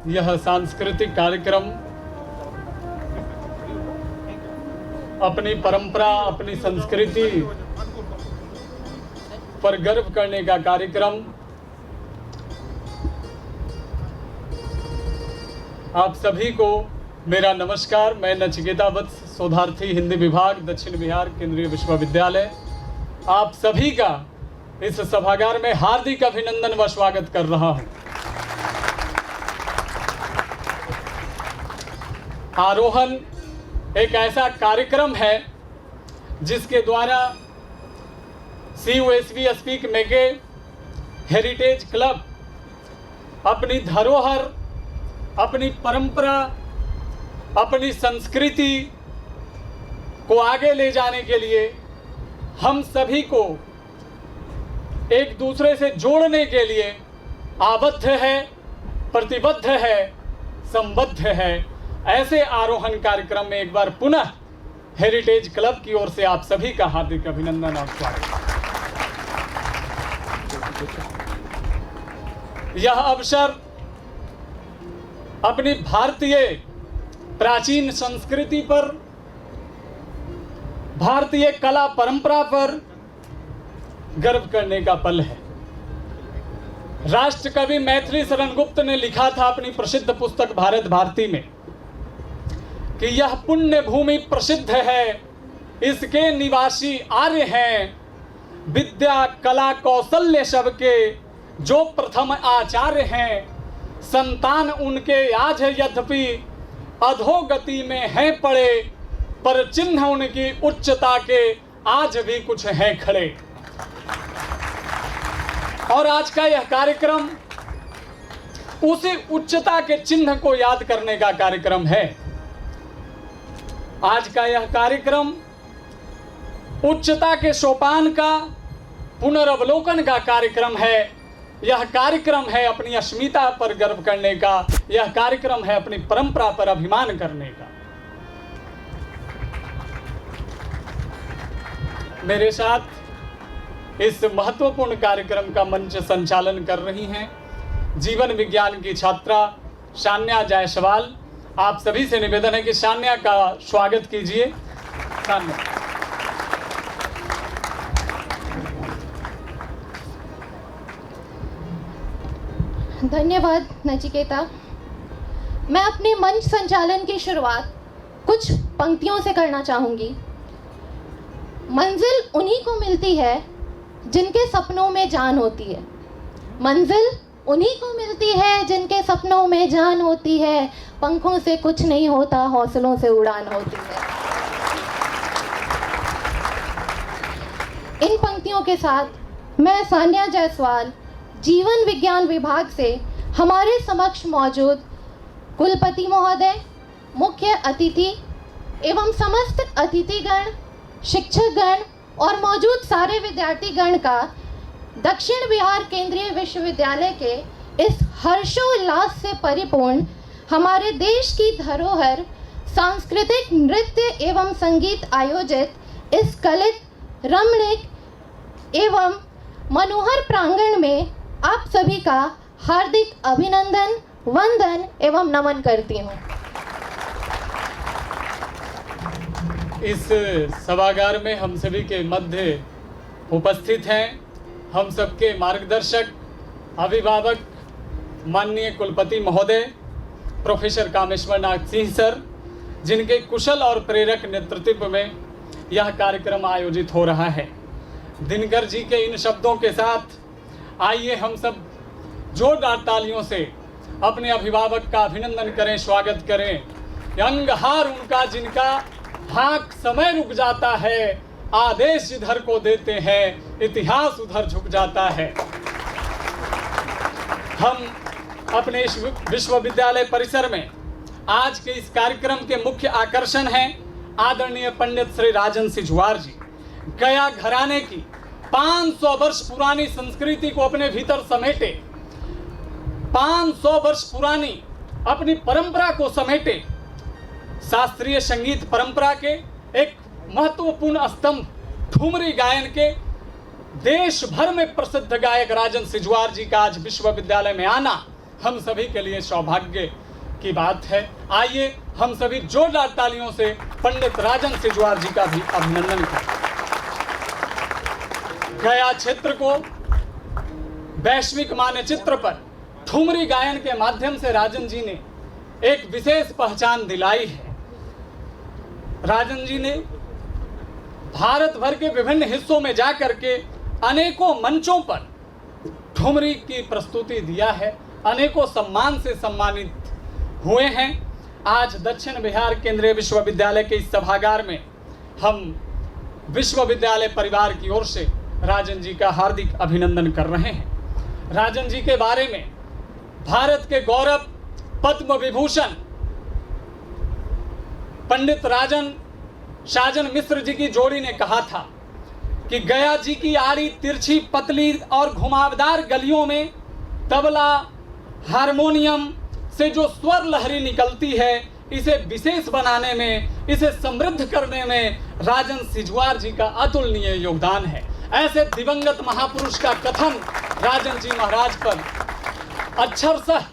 यह सांस्कृतिक कार्यक्रम अपनी परंपरा, अपनी संस्कृति पर गर्व करने का कार्यक्रम। आप सभी को मेरा नमस्कार। मैं नचिकेता वत्स, शोधार्थी, हिंदी विभाग, दक्षिण बिहार केंद्रीय विश्वविद्यालय, आप सभी का इस सभागार में हार्दिक अभिनंदन व स्वागत कर रहा हूं। आरोहण एक ऐसा कार्यक्रम है जिसके द्वारा CUSV स्पीक मेके हेरिटेज क्लब अपनी धरोहर, अपनी परंपरा, अपनी संस्कृति को आगे ले जाने के लिए हम सभी को एक दूसरे से जोड़ने के लिए आबद्ध है, प्रतिबद्ध है, संबद्ध है। ऐसे आरोहण कार्यक्रम में एक बार पुनः हेरिटेज क्लब की ओर से आप सभी का हार्दिक अभिनंदन और स्वागत। यह अवसर अपनी भारतीय प्राचीन संस्कृति पर, भारतीय कला परंपरा पर गर्व करने का पल है। राष्ट्र कवि मैथिली शरण गुप्त ने लिखा था अपनी प्रसिद्ध पुस्तक भारत भारती में कि यह पुण्य भूमि प्रसिद्ध है, इसके निवासी आर्य हैं, विद्या कला कौशल्य सबके जो प्रथम आचार्य हैं, संतान उनके आज यद्यपि अधोगति में हैं पड़े, पर चिन्ह उनकी उच्चता के आज भी कुछ हैं खड़े। और आज का यह कार्यक्रम उसी उच्चता के चिन्ह को याद करने का कार्यक्रम है। आज का यह कार्यक्रम उच्चता के सोपान का पुनर्वलोकन का कार्यक्रम है। यह कार्यक्रम है अपनी अस्मिता पर गर्व करने का, यह कार्यक्रम है अपनी परंपरा पर अभिमान करने का। मेरे साथ इस महत्वपूर्ण कार्यक्रम का मंच संचालन कर रही हैं जीवन विज्ञान की छात्रा शान्या जायसवाल। आप सभी से निवेदन है कि शान्या का स्वागत कीजिए। शान्या। धन्यवाद नचिकेता। मैं अपने मंच संचालन की शुरुआत कुछ पंक्तियों से करना चाहूँगी। मंजिल उन्हीं को मिलती है जिनके सपनों में जान होती है। मंजिल उन्हीं को मिलती है जिनके सपनों में जान होती है। पंखों से कुछ नहीं होता, हौसलों से उड़ान होती है। इन पंक्तियों के साथ मैं शान्या जायसवाल जीवन विज्ञान विभाग से हमारे समक्ष मौजूद कुलपति महोदय, मुख्य अतिथि एवं समस्त अतिथिगण, शिक्षकगण और मौजूद सारे विद्यार्थीगण का दक्षिण बिहार केंद्रीय विश्वविद्यालय के इस हर्षोल्लास से परिपूर्ण हमारे देश की धरोहर सांस्कृतिक नृत्य एवं संगीत आयोजित इस कलित, रमणीक एवं मनोहर प्रांगण में आप सभी का हार्दिक अभिनंदन, वंदन एवं नमन करती हूँ। इस सभागार में हम सभी के मध्य उपस्थित हैं हम सबके मार्गदर्शक, अभिभावक, माननीय कुलपति महोदय प्रोफेसर कामेश्वर नाथ सिंह सर, जिनके कुशल और प्रेरक नेतृत्व में यह कार्यक्रम आयोजित हो रहा है। दिनकर जी के इन शब्दों के साथ आइए हम सब जोरदार तालियों से अपने अभिभावक का अभिनंदन करें, स्वागत करें। अंगहार उनका जिनका हाथ समय रुक जाता है, आदेश इधर को देते हैं, इतिहास उधर झुक जाता है। हम अपने इस विश्वविद्यालय परिसर में आज के इस कार्यक्रम के मुख्य आकर्षण हैं आदरणीय पंडित श्री राजन सिजुआर जी। गया घराने की 500 वर्ष पुरानी संस्कृति को अपने भीतर समेटे, 500 वर्ष पुरानी अपनी परंपरा को समेटे, शास्त्रीय संगीत परंपरा के एक महत्वपूर्ण स्तंभ ठुमरी गायन के देश भर में प्रसिद्ध गायक राजन सिजुआर जी का आज विश्वविद्यालय में आना हम सभी के लिए सौभाग्य की बात है। आइए हम सभी जोरदार तालियों से पंडित राजन सिजवार जी का भी अभिनंदन करें। गया क्षेत्र को वैश्विक मानचित्र पर ठुमरी गायन के माध्यम से राजन जी ने एक विशेष पहचान दिलाई है। राजन जी ने भारत भर के विभिन्न हिस्सों में जाकर के अनेकों मंचों पर ठुमरी की प्रस्तुति दिया है, अनेकों सम्मान से सम्मानित हुए हैं। आज दक्षिण बिहार केंद्रीय विश्वविद्यालय के इस सभागार में हम विश्वविद्यालय परिवार की ओर से राजन जी का हार्दिक अभिनंदन कर रहे हैं। राजन जी के बारे में भारत के गौरव पद्म विभूषण पंडित राजन साजन मिश्र जी की जोड़ी ने कहा था कि गया जी की आड़ी तिरछी पतली और घुमावदार गलियों में तबला हारमोनियम से जो स्वर लहरी निकलती है, इसे विशेष बनाने में, इसे समृद्ध करने में राजन सिजवार जी का अतुलनीय योगदान है। ऐसे दिवंगत महापुरुष का कथन राजन जी महाराज पर अक्षरशः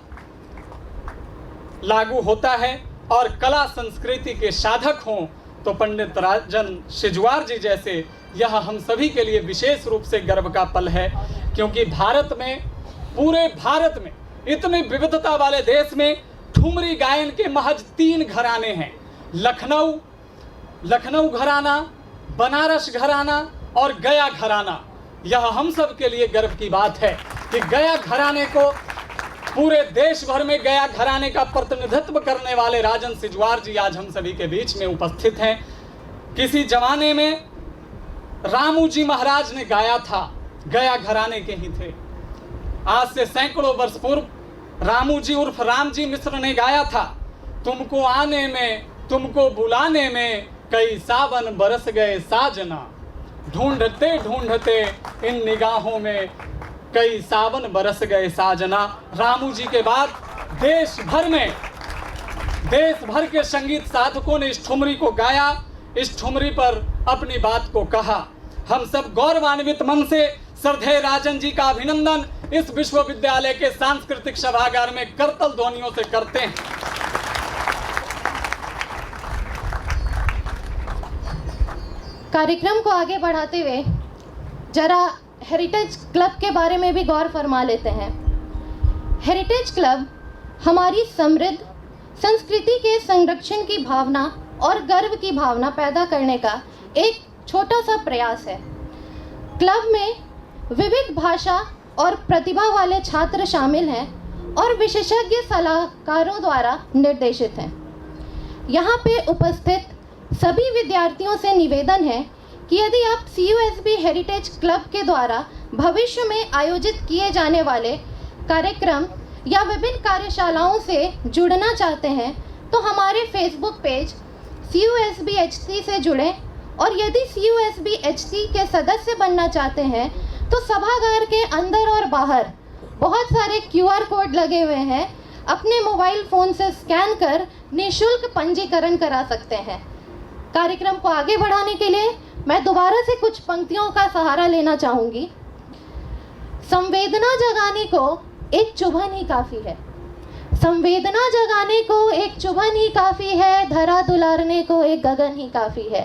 लागू होता है और कला संस्कृति के साधक हों तो पंडित राजन सिजवार जी जैसे, यह हम सभी के लिए विशेष रूप से गर्व का पल है, क्योंकि भारत में, पूरे भारत में, इतनी विविधता वाले देश में ठुमरी गायन के महज 3 घराने हैं। लखनऊ घराना, बनारस घराना और गया घराना। यह हम सब के लिए गर्व की बात है कि गया घराने को, पूरे देश भर में गया घराने का प्रतिनिधित्व करने वाले राजन सिजवार जी आज हम सभी के बीच में उपस्थित हैं। किसी जमाने में रामू जी महाराज ने गाया था, गया घराने के ही थे। आज से सैकड़ों वर्ष पूर्व रामू जी उर्फ राम जी मिश्र ने गाया था, तुमको आने में, तुमको बुलाने में कई सावन बरस गए साजना, ढूंढते ढूंढते इन निगाहों में कई सावन बरस गए साजना। रामू जी के बाद देश भर के संगीत साधकों ने इस ठुमरी को गाया, इस ठुमरी पर अपनी बात को कहा। हम सब गौरवान्वित मन से श्रद्धेय राजन जी का अभिनंदन इस विश्वविद्यालय के सांस्कृतिक सभागार में करतल ध्वनियों से करते हैं। कार्यक्रम को आगे बढ़ाते हुए जरा हेरिटेज क्लब के बारे में भी गौर फरमा लेते हैं। हेरिटेज क्लब हमारी समृद्ध संस्कृति के संरक्षण की भावना और गर्व की भावना पैदा करने का एक छोटा सा प्रयास है। क्लब में विविध भाषा और प्रतिभा वाले छात्र शामिल हैं और विशेषज्ञ सलाहकारों द्वारा निर्देशित हैं। यहाँ पे उपस्थित सभी विद्यार्थियों से निवेदन है कि यदि आप CUSB हेरिटेज क्लब के द्वारा भविष्य में आयोजित किए जाने वाले कार्यक्रम या विभिन्न कार्यशालाओं से जुड़ना चाहते हैं तो हमारे फेसबुक पेज CUSB HC से जुड़ें, और यदि CUSB HC के सदस्य बनना चाहते हैं तो सभागार के अंदर और बाहर बहुत सारे QR कोड लगे हुए हैं, अपने मोबाइल फ़ोन से स्कैन कर निःशुल्क पंजीकरण करा सकते हैं। कार्यक्रम को आगे बढ़ाने के लिए मैं दोबारा से कुछ पंक्तियों का सहारा लेना चाहूँगी। संवेदना जगाने को एक चुभन ही काफ़ी है, संवेदना जगाने को एक चुभन ही काफ़ी है, धरा दुलारने को एक गगन ही काफ़ी है।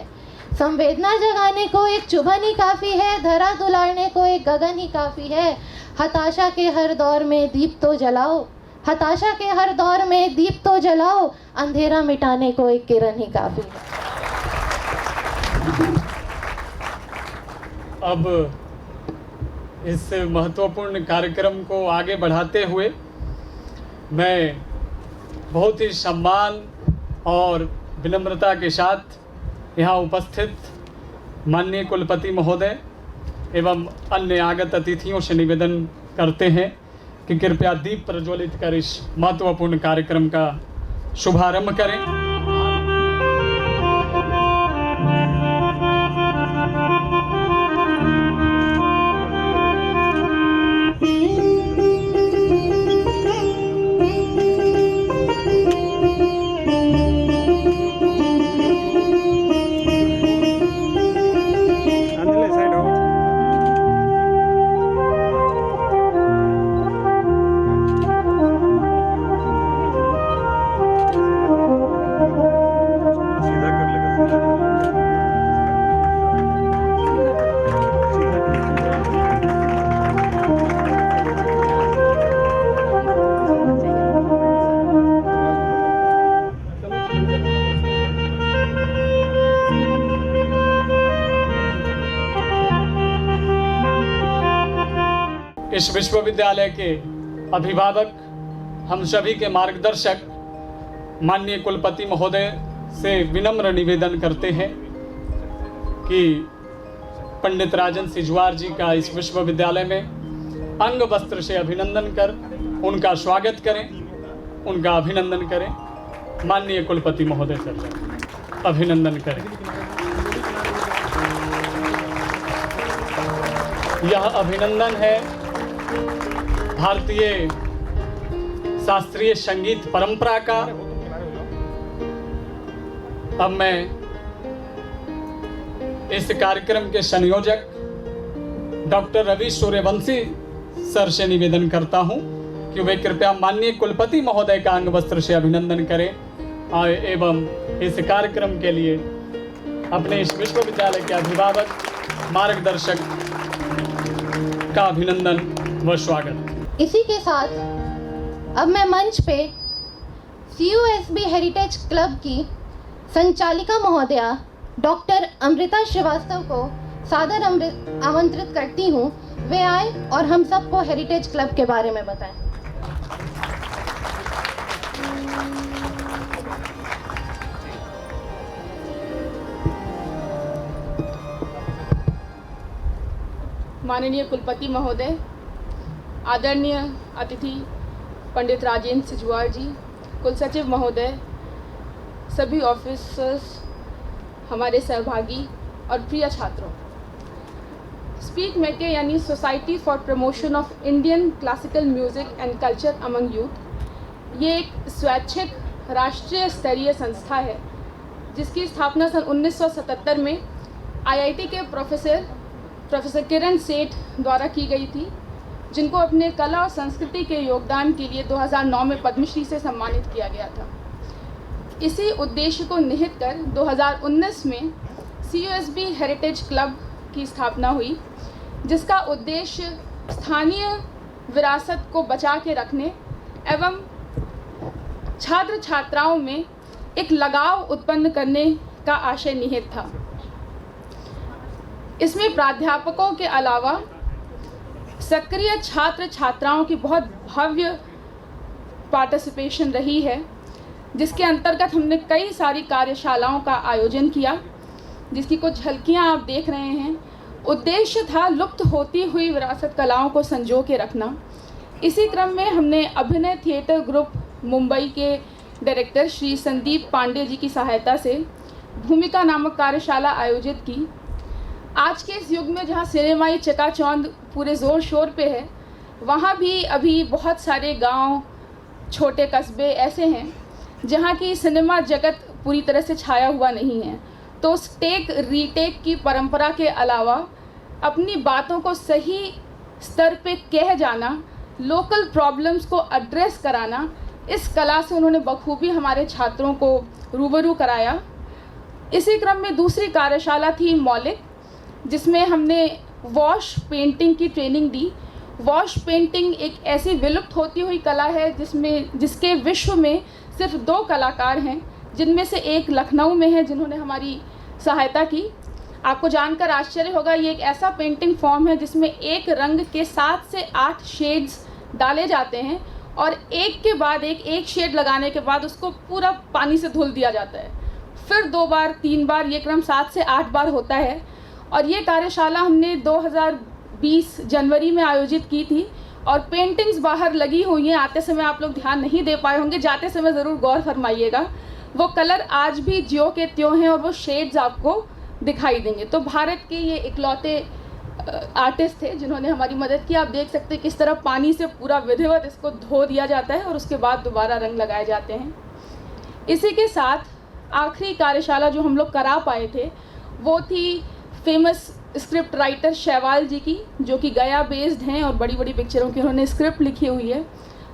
संवेदना जगाने को एक चुभन ही काफ़ी है, धरा दुलारने को एक गगन ही काफ़ी है। हताशा के हर दौर में दीप तो जलाओ, हताशा के हर दौर में दीप तो जलाओ, अंधेरा मिटाने को एक किरण ही काफ़ी है। अब इस महत्वपूर्ण कार्यक्रम को आगे बढ़ाते हुए मैं बहुत ही सम्मान और विनम्रता के साथ यहाँ उपस्थित माननीय कुलपति महोदय एवं अन्य आगत अतिथियों से निवेदन करते हैं कि कृपया दीप प्रज्वलित कर इस महत्वपूर्ण कार्यक्रम का शुभारंभ करें। इस विश्वविद्यालय के अभिभावक, हम सभी के मार्गदर्शक माननीय कुलपति महोदय से विनम्र निवेदन करते हैं कि पंडित राजन सिजवार जी का इस विश्वविद्यालय में अंग वस्त्र से अभिनंदन कर उनका स्वागत करें, उनका अभिनंदन करें। माननीय कुलपति महोदय सर अभिनंदन करें। यह अभिनंदन है भारतीय शास्त्रीय संगीत परंपरा का। अब मैं इस कार्यक्रम के संयोजक डॉक्टर रवि सूर्यवंशी सर से निवेदन करता हूं कि वे कृपया माननीय कुलपति महोदय का अंग वस्त्र से अभिनंदन करें एवं इस कार्यक्रम के लिए अपने इस विश्वविद्यालय के अभिभावक, मार्गदर्शक का अभिनंदन व स्वागत। इसी के साथ अब मैं मंच पे CUSB हेरिटेज क्लब की संचालिका महोदया डॉक्टर अमृता श्रीवास्तव को सादर आमंत्रित करती हूँ। वे आए और हम सबको हेरिटेज क्लब के बारे में बताएं। माननीय कुलपति महोदय, आदरणीय अतिथि पंडित राजेंद्र सिजवार जी, कुलसचिव महोदय, सभी ऑफिसर्स, हमारे सहभागी और प्रिय छात्रों, स्पीक मेके यानी society for promotion of Indian classical music and culture among youth, ये एक स्वैच्छिक राष्ट्रीय स्तरीय संस्था है जिसकी स्थापना सन 1977 में IIT के प्रोफेसर किरण सेठ द्वारा की गई थी, जिनको अपने कला और संस्कृति के योगदान के लिए 2009 में पद्मश्री से सम्मानित किया गया था। इसी उद्देश्य को निहित कर 2019 में CUSB हेरिटेज क्लब की स्थापना हुई, जिसका उद्देश्य स्थानीय विरासत को बचा के रखने एवं छात्र छात्राओं में एक लगाव उत्पन्न करने का आशय निहित था। इसमें प्राध्यापकों के अलावा सक्रिय छात्र छात्राओं की बहुत भव्य पार्टिसिपेशन रही है, जिसके अंतर्गत हमने कई सारी कार्यशालाओं का आयोजन किया, जिसकी कुछ झलकियां आप देख रहे हैं। उद्देश्य था लुप्त होती हुई विरासत कलाओं को संजो के रखना। इसी क्रम में हमने अभिनय थिएटर ग्रुप मुंबई के डायरेक्टर श्री संदीप पांडे जी की सहायता से भूमिका नामक कार्यशाला आयोजित की। आज के इस युग में जहाँ सिनेमाई चकाचौंध पूरे ज़ोर शोर पे है, वहाँ भी अभी बहुत सारे गांव, छोटे कस्बे ऐसे हैं जहाँ की सिनेमा जगत पूरी तरह से छाया हुआ नहीं है। तो उस टेक रीटेक की परंपरा के अलावा अपनी बातों को सही स्तर पे कह जाना, लोकल प्रॉब्लम्स को एड्रेस कराना, इस कला से उन्होंने बखूबी हमारे छात्रों को रूबरू कराया। इसी क्रम में दूसरी कार्यशाला थी मौलिक, जिसमें हमने वॉश पेंटिंग की ट्रेनिंग दी। वॉश पेंटिंग एक ऐसी विलुप्त होती हुई कला है जिसके विश्व में सिर्फ 2 कलाकार हैं, जिनमें से एक लखनऊ में है जिन्होंने हमारी सहायता की। आपको जानकर आश्चर्य होगा, ये एक ऐसा पेंटिंग फॉर्म है जिसमें एक रंग के 7 से 8 शेड्स डाले जाते हैं और एक के बाद एक शेड लगाने के बाद उसको पूरा पानी से धुल दिया जाता है। फिर 2 बार 3 बार, ये क्रम 7 से 8 बार होता है। और ये कार्यशाला हमने 2020 जनवरी में आयोजित की थी और पेंटिंग्स बाहर लगी हुई हैं। आते समय आप लोग ध्यान नहीं दे पाए होंगे, जाते समय ज़रूर गौर फरमाइएगा। वो कलर आज भी ज्यों के त्यों हैं और वो शेड्स आपको दिखाई देंगे। तो भारत के ये इकलौते आर्टिस्ट थे जिन्होंने हमारी मदद की। आप देख सकते हैं किस तरह पानी से पूरा विधिवत इसको धो दिया जाता है और उसके बाद दोबारा रंग लगाए जाते हैं। इसी के साथ आखिरी कार्यशाला जो हम लोग करा पाए थे वो थी फेमस स्क्रिप्ट राइटर शैवाल जी की, जो कि गया बेस्ड हैं और बड़ी बड़ी पिक्चरों की उन्होंने स्क्रिप्ट लिखी हुई है।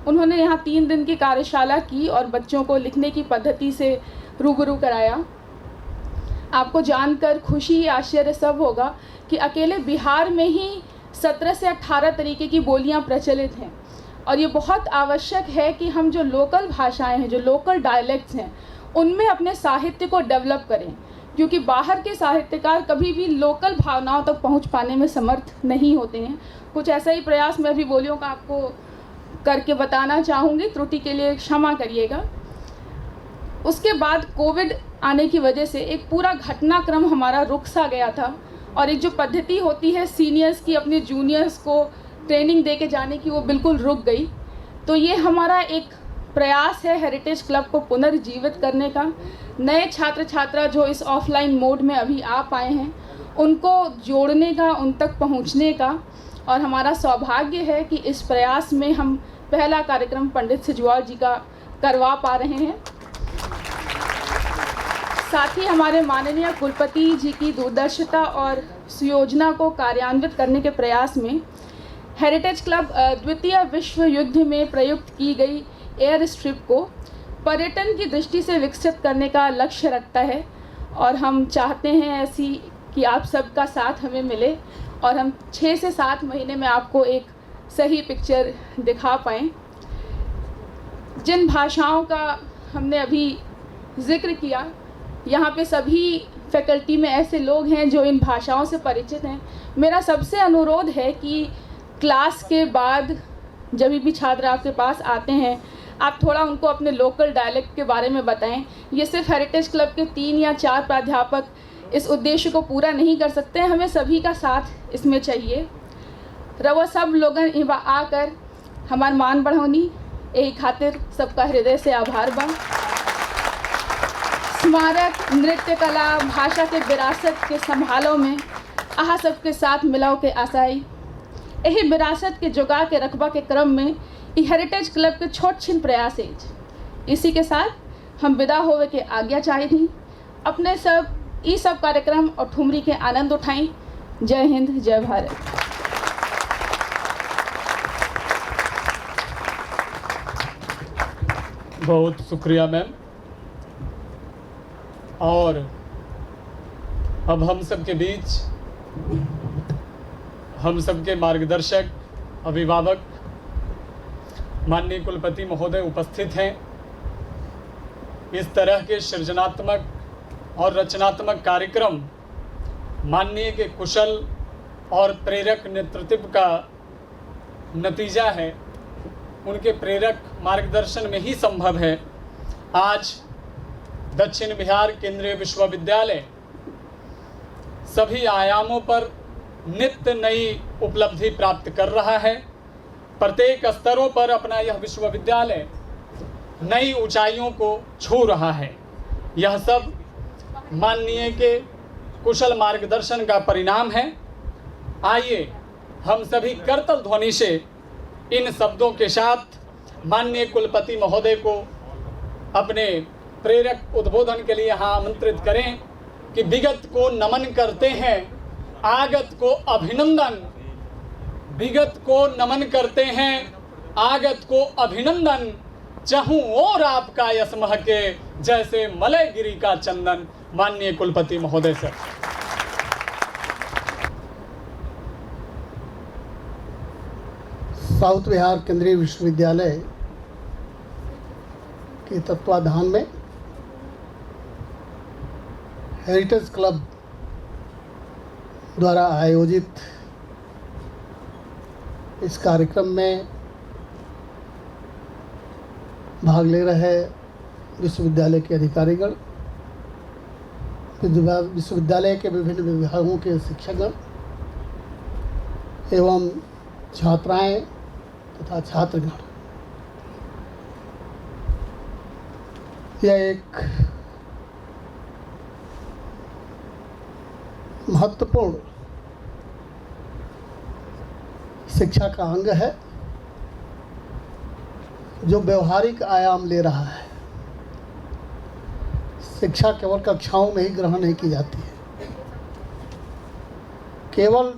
उन्होंने यहाँ 3 दिन की कार्यशाला की और बच्चों को लिखने की पद्धति से रूबरू कराया। आपको जानकर खुशी आश्चर्य सब होगा कि अकेले बिहार में ही 17 से 18 तरीके की बोलियां प्रचलित हैं और ये बहुत आवश्यक है कि हम जो लोकल भाषाएं हैं, जो लोकल डायलेक्ट्स हैं, उनमें अपने साहित्य को डेवलप करें, क्योंकि बाहर के साहित्यकार कभी भी लोकल भावनाओं तक पहुंच पाने में समर्थ नहीं होते हैं। कुछ ऐसा ही प्रयास मैं भी बोलियों का आपको करके बताना चाहूँगी, त्रुटि के लिए क्षमा करिएगा। उसके बाद कोविड आने की वजह से एक पूरा घटनाक्रम हमारा रुक सा गया था, और एक जो पद्धति होती है सीनियर्स की अपने जूनियर्स को ट्रेनिंग दे के जाने की, वो बिल्कुल रुक गई। तो ये हमारा एक प्रयास है हेरिटेज क्लब को पुनर्जीवित करने का। नए छात्र छात्रा जो इस ऑफलाइन मोड में अभी आ पाए हैं, उनको जोड़ने का, उन तक पहुंचने का, और हमारा सौभाग्य है कि इस प्रयास में हम पहला कार्यक्रम पंडित सिजवाल जी का करवा पा रहे हैं। साथ ही हमारे माननीय कुलपति जी की दूरदर्शिता और सुयोजना को कार्यान्वित करने के प्रयास में हेरिटेज क्लब द्वितीय विश्व युद्ध में प्रयुक्त की गई एयर स्ट्रिप को पर्यटन की दृष्टि से विकसित करने का लक्ष्य रखता है, और हम चाहते हैं ऐसी कि आप सबका साथ हमें मिले और हम 6 से 7 महीने में आपको एक सही पिक्चर दिखा पाएँ। जिन भाषाओं का हमने अभी जिक्र किया, यहाँ पे सभी फैकल्टी में ऐसे लोग हैं जो इन भाषाओं से परिचित हैं। मेरा सबसे अनुरोध है कि क्लास के बाद जब भी छात्र आपके पास आते हैं, आप थोड़ा उनको अपने लोकल डायलेक्ट के बारे में बताएं। ये सिर्फ हेरिटेज क्लब के 3 या 4 प्राध्यापक इस उद्देश्य को पूरा नहीं कर सकते हैं, हमें सभी का साथ इसमें चाहिए। रवा सब लोगन इबा आकर हमार मान बढ़ौनी, यही खातिर सबका हृदय से आभार बा। स्मारक, नृत्य कला, भाषा के विरासत के संभालों में आहा सबके साथ मिलाओ के आशाई, यही विरासत के जुगा के रखबा के क्रम में हेरिटेज क्लब के छोट छिन प्रयास है। इसी के साथ हम विदा होवे के आज्ञा चाहे थी। अपने सब कार्यक्रम और ठुमरी के आनंद उठाएं। जय हिंद, जय भारत। बहुत शुक्रिया मैम। और अब हम सबके बीच हम सबके मार्गदर्शक, अभिभावक, माननीय कुलपति महोदय उपस्थित हैं। इस तरह के सृजनात्मक और रचनात्मक कार्यक्रम माननीय के कुशल और प्रेरक नेतृत्व का नतीजा है। उनके प्रेरक मार्गदर्शन में ही संभव है आज दक्षिण बिहार केंद्रीय विश्वविद्यालय सभी आयामों पर नित्य नई उपलब्धि प्राप्त कर रहा है। प्रत्येक स्तरों पर अपना यह विश्वविद्यालय नई ऊंचाइयों को छू रहा है। यह सब माननीय के कुशल मार्गदर्शन का परिणाम है। आइए हम सभी करतल ध्वनि से इन शब्दों के साथ माननीय कुलपति महोदय को अपने प्रेरक उद्बोधन के लिए यहाँ आमंत्रित करें कि विगत को नमन करते हैं, आगत को अभिनंदन। विगत को नमन करते हैं, आगत को अभिनंदन। चाहूं और आपका यश महके, जैसे मलय गिरी का चंदन। माननीय कुलपति महोदय सर। साउथ बिहार केंद्रीय विश्वविद्यालय के तत्वाधान में हेरिटेज क्लब द्वारा आयोजित इस कार्यक्रम में भाग ले रहे विश्वविद्यालय के अधिकारीगण, विश्वविद्यालय के विभिन्न विभागों के शिक्षकगण एवं छात्राएं तथा छात्रगण, यह एक महत्वपूर्ण शिक्षा का अंग है जो व्यवहारिक आयाम ले रहा है। शिक्षा केवल कक्षाओं में ही ग्रहण नहीं की जाती है, केवल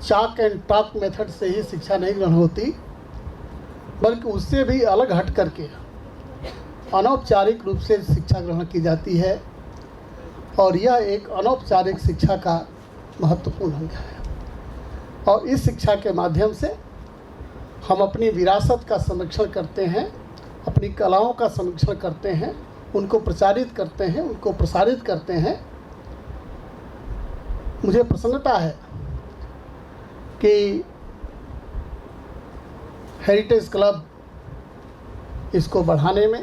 चाक एंड टॉक मेथड से ही शिक्षा नहीं ग्रहण होती, बल्कि उससे भी अलग हट करके अनौपचारिक रूप से शिक्षा ग्रहण की जाती है। और यह एक अनौपचारिक शिक्षा का महत्वपूर्ण अंग है। और इस शिक्षा के माध्यम से हम अपनी विरासत का संरक्षण करते हैं, अपनी कलाओं का संरक्षण करते हैं उनको प्रचारित करते हैं, उनको प्रसारित करते हैं। मुझे प्रसन्नता है कि हेरिटेज क्लब इसको बढ़ाने में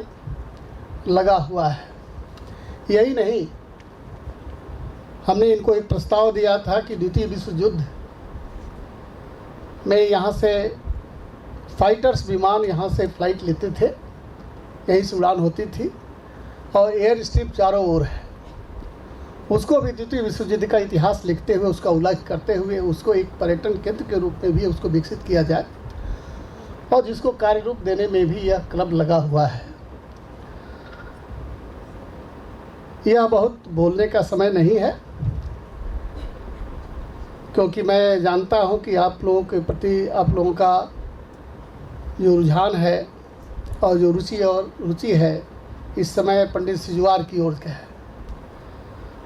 लगा हुआ है। यही नहीं, हमने इनको एक प्रस्ताव दिया था कि द्वितीय विश्व युद्ध में यहाँ से फाइटर्स विमान यहाँ से फ्लाइट लेते थे, यहीं से उड़ान होती थी और एयर स्ट्रिप चारों ओर है। उसको भी द्वितीय विश्व युद्ध का इतिहास लिखते हुए, उसका उल्लेख करते हुए उसको एक पर्यटन केंद्र के रूप में भी उसको विकसित किया जाए, और जिसको कार्य रूप देने में भी यह क्लब लगा हुआ है। यह बहुत बोलने का समय नहीं है, क्योंकि मैं जानता हूं कि आप लोगों के प्रति, आप लोगों का जो रुझान है और जो रुचि है इस समय पंडित सिजवार की ओर का है।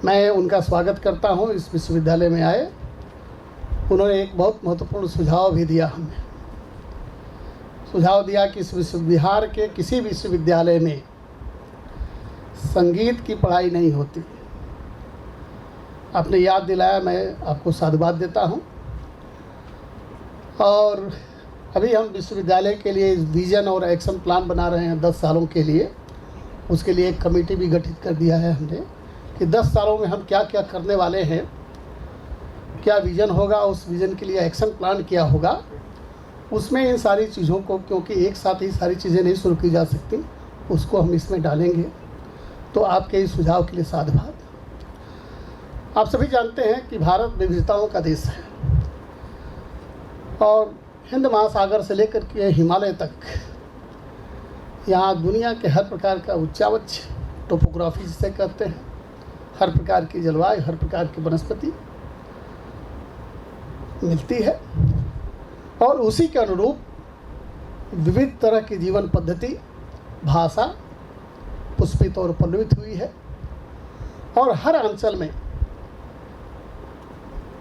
मैं उनका स्वागत करता हूं, इस विश्वविद्यालय में आए। उन्होंने एक बहुत महत्वपूर्ण सुझाव भी दिया। हमें सुझाव दिया कि इस बिहार के किसी विश्वविद्यालय में संगीत की पढ़ाई नहीं होती। आपने याद दिलाया, मैं आपको साधुवाद देता हूं। और अभी हम विश्वविद्यालय के लिए विज़न और एक्शन प्लान बना रहे हैं 10 सालों के लिए। उसके लिए एक कमेटी भी गठित कर दिया है हमने कि 10 सालों में हम क्या क्या करने वाले हैं, क्या विज़न होगा, उस विज़न के लिए एक्शन प्लान क्या होगा। उसमें इन सारी चीज़ों को, क्योंकि एक साथ ही सारी चीज़ें नहीं शुरू की जा सकती, उसको हम इसमें डालेंगे। तो आपके इस सुझाव के लिए साधुवाद। आप सभी जानते हैं कि भारत विविधताओं का देश है और हिंद महासागर से लेकर के हिमालय तक यहाँ दुनिया के हर प्रकार का उच्चावच टोपोग्राफी जिसे कहते हैं, हर प्रकार की जलवायु, हर प्रकार की वनस्पति मिलती है और उसी के अनुरूप विविध तरह की जीवन पद्धति, भाषा पुष्पित और पल्लवित हुई है। और हर अंचल में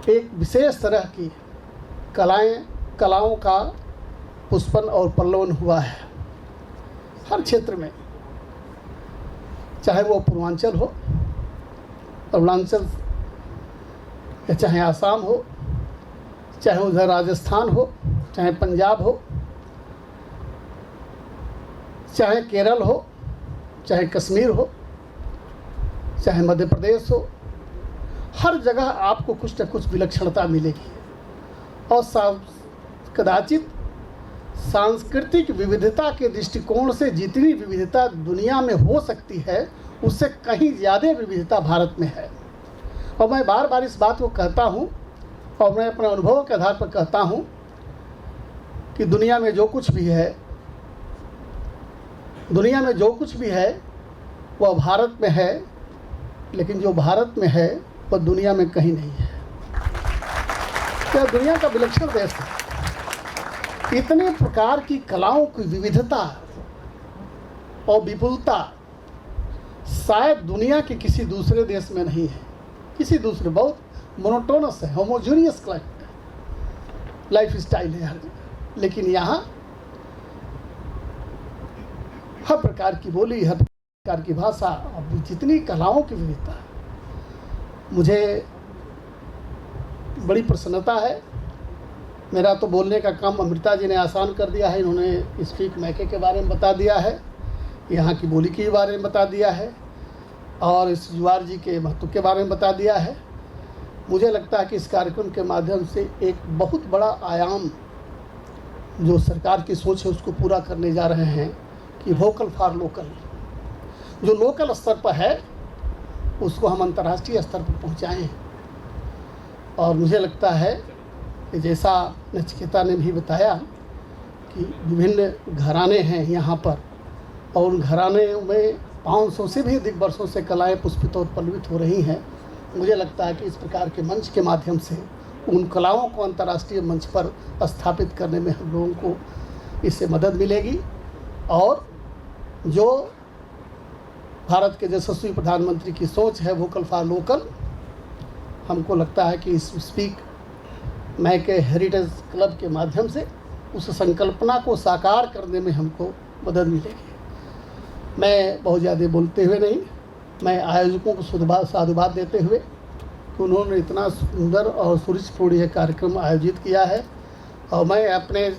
एक विशेष तरह की कलाओं का पुष्पन और पल्लवन हुआ है हर क्षेत्र में, चाहे वो पूर्वांचल हो, अरुणाचल, या चाहे आसाम हो, चाहे उधर राजस्थान हो, चाहे पंजाब हो, चाहे केरल हो, चाहे कश्मीर हो, चाहे मध्य प्रदेश हो। हर जगह आपको कुछ न कुछ विलक्षणता मिलेगी और कदाचित सांस्कृतिक विविधता के दृष्टिकोण से जितनी विविधता दुनिया में हो सकती है उससे कहीं ज़्यादा विविधता भारत में है। और मैं बार बार इस बात को कहता हूँ और मैं अपने अनुभवों के आधार पर कहता हूँ कि दुनिया में जो कुछ भी है वह भारत में है, लेकिन जो भारत में है वह दुनिया में कहीं नहीं है। यह दुनिया का विलक्षण देश है। इतने प्रकार की कलाओं की विविधता और विपुलता शायद दुनिया के किसी दूसरे देश में नहीं है। किसी दूसरे, बहुत मोनोटोनस है, होमोजेनियस लाइफ स्टाइल है हर जगह, लेकिन यहाँ हर प्रकार की बोली, हर प्रकार की भाषा और जितनी कलाओं की विविधता है, मुझे बड़ी प्रसन्नता है। मेरा तो बोलने का काम अमृता जी ने आसान कर दिया है। इन्होंने स्पीक मैके के बारे में बता दिया है, यहाँ की बोली के बारे में बता दिया है और इस जुआर जी के महत्व के बारे में बता दिया है। मुझे लगता है कि इस कार्यक्रम के माध्यम से एक बहुत बड़ा आयाम जो सरकार की सोच है उसको पूरा करने जा रहे हैं कि वोकल फॉर लोकल, जो लोकल स्तर पर है उसको हम अंतर्राष्ट्रीय स्तर पर पहुँचाएँ। और मुझे लगता है कि जैसा नचिकेता ने भी बताया कि विभिन्न घराने हैं यहाँ पर और उन घराने में 500 से भी अधिक वर्षों से कलाएँ पुष्पित और पल्लवित हो रही हैं। मुझे लगता है कि इस प्रकार के मंच के माध्यम से उन कलाओं को अंतर्राष्ट्रीय मंच पर स्थापित करने में हम लोगों को इससे मदद मिलेगी। और जो भारत के यशस्वी प्रधानमंत्री की सोच है वोकल फॉर लोकल, हमको लगता है कि इस स्पीक मैके हेरिटेज क्लब के माध्यम से उस संकल्पना को साकार करने में हमको मदद मिलेगी। मैं बहुत ज़्यादा बोलते हुए नहीं, मैं आयोजकों को साधुवाद देते हुए कि उन्होंने इतना सुंदर और सुरुचिपूर्ण यह कार्यक्रम आयोजित किया है। और मैं अपने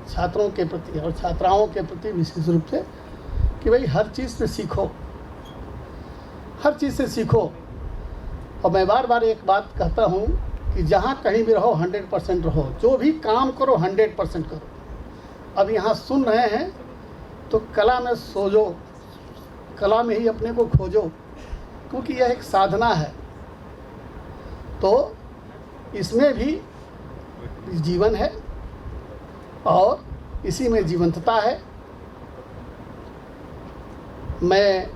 छात्रों के प्रति और छात्राओं के प्रति विशेष रूप से कि भाई हर चीज़ से सीखो, हर चीज़ से सीखो। और मैं बार बार एक बात कहता हूँ कि जहाँ कहीं भी रहो 100% रहो, जो भी काम करो 100% करो। अब यहाँ सुन रहे हैं तो कला में सोजो, कला में ही अपने को खोजो, क्योंकि यह एक साधना है। तो इसमें भी जीवन है और इसी में जीवंतता है। मैं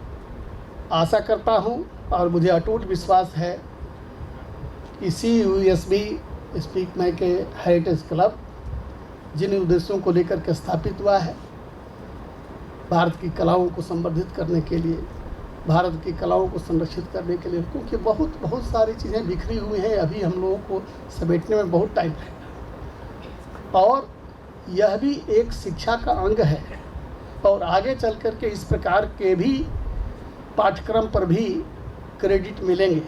आशा करता हूँ और मुझे अटूट विश्वास है इसी USB स्पीक माई के हेरिटेज क्लब जिन उद्देश्यों को लेकर के स्थापित हुआ है, भारत की कलाओं को संवर्धित करने के लिए, भारत की कलाओं को संरक्षित करने के लिए, क्योंकि बहुत सारी चीज़ें बिखरी हुई हैं, अभी हम लोगों को समेटने में बहुत टाइम लगेगा। और यह भी एक शिक्षा का अंग है और आगे चल कर के इस प्रकार के भी पाठ्यक्रम पर भी क्रेडिट मिलेंगे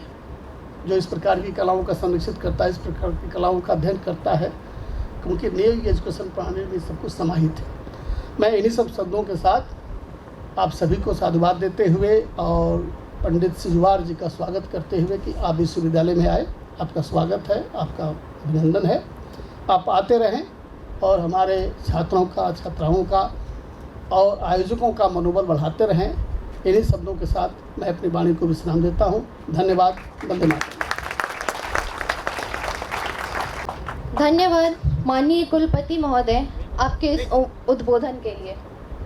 जो इस प्रकार की कलाओं का संरक्षित करता है, इस प्रकार की कलाओं का अध्ययन करता है, क्योंकि न्यू एजुकेशन प्रणाली में सब कुछ समाहित है। मैं इन्हीं सब शब्दों के साथ आप सभी को साधुवाद देते हुए और पंडित सिजवार जी का स्वागत करते हुए कि आप विश्वविद्यालय में आए, आपका स्वागत है, आपका अभिनंदन है। आप आते रहें और हमारे छात्रों का, छात्राओं का और आयोजकों का मनोबल बढ़ाते रहें। इन्हीं शब्दों के साथ मैं अपनी वाणी को विश्राम देता हूँ। धन्यवाद। वंदे मातरम। धन्यवाद माननीय कुलपति महोदय आपके इस उद्बोधन के लिए।